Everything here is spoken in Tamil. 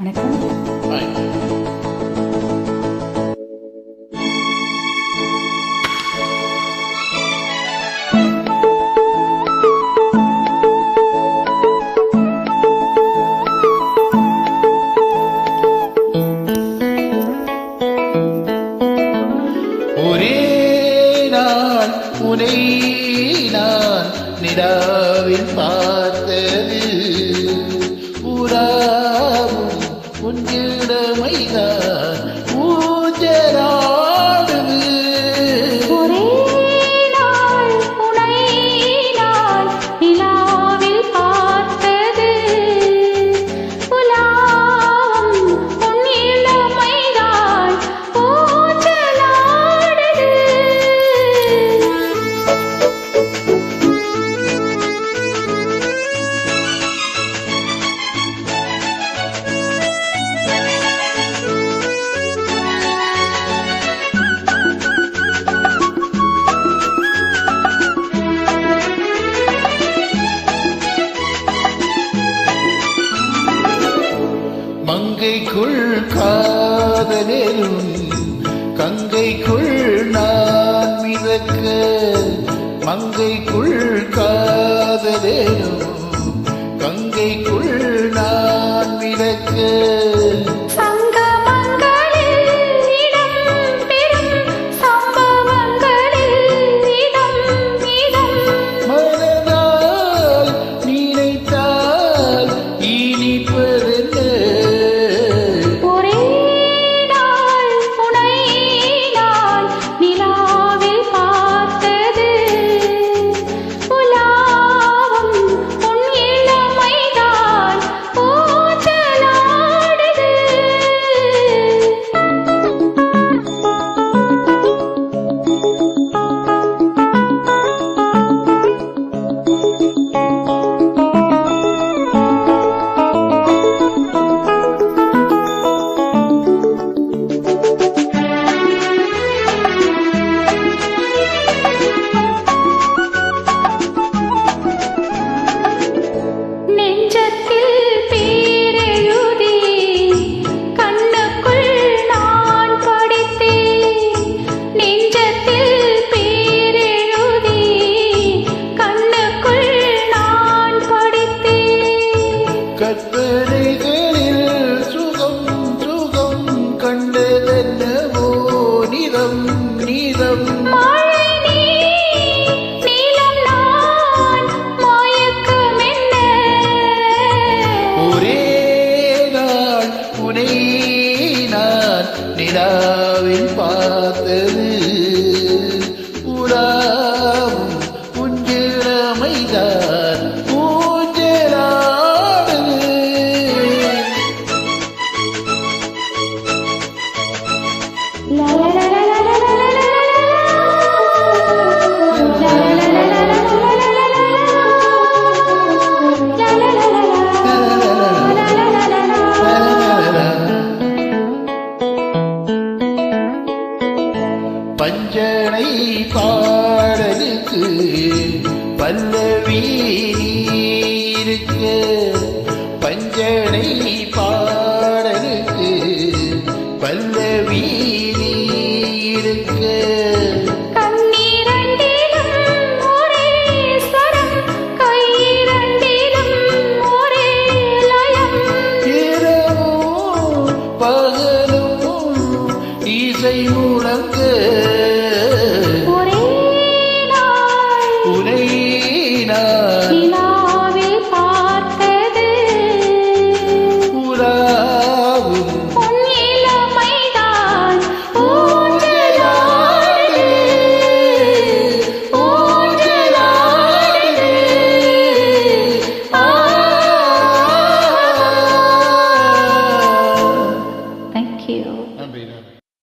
வணக்கம். ஒரே நாள் உனை நான் நிலாவில் பார்த்தது உறாவும் உன்னிடமைதான் ஊஞ்சலாடுது. ஒரே நாள் உனை நான் நிலாவில் பார்த்தது உலாவும் உன் இளமைதான் ஊஞ்சலாடுது. மங்கைக்குள் காதலும் கங்கைக்குள் நான் மிதக்க மங்கைக்குள் காதலும் கங்கைக்குள் நான் மிதக்க மனதால் நினைத்தால் இனிப்பதென்ன. கற்பனைகளில் சுகம் சுகம் கண்டதென்னவோ நிதம் நிதம். ஒரே நாள் உனை நான் நிலாவில் பார்த்தது உலாவும் உன்னிடமைதான் ஊஞ்சலாடுது. பஞ்சனை பாடலுக்கு பல்லவி நீருக்க பஞ்சனை பாடலுக்கு பல்லவி நீருக்க இரவும் பகலும் இசை முழங்க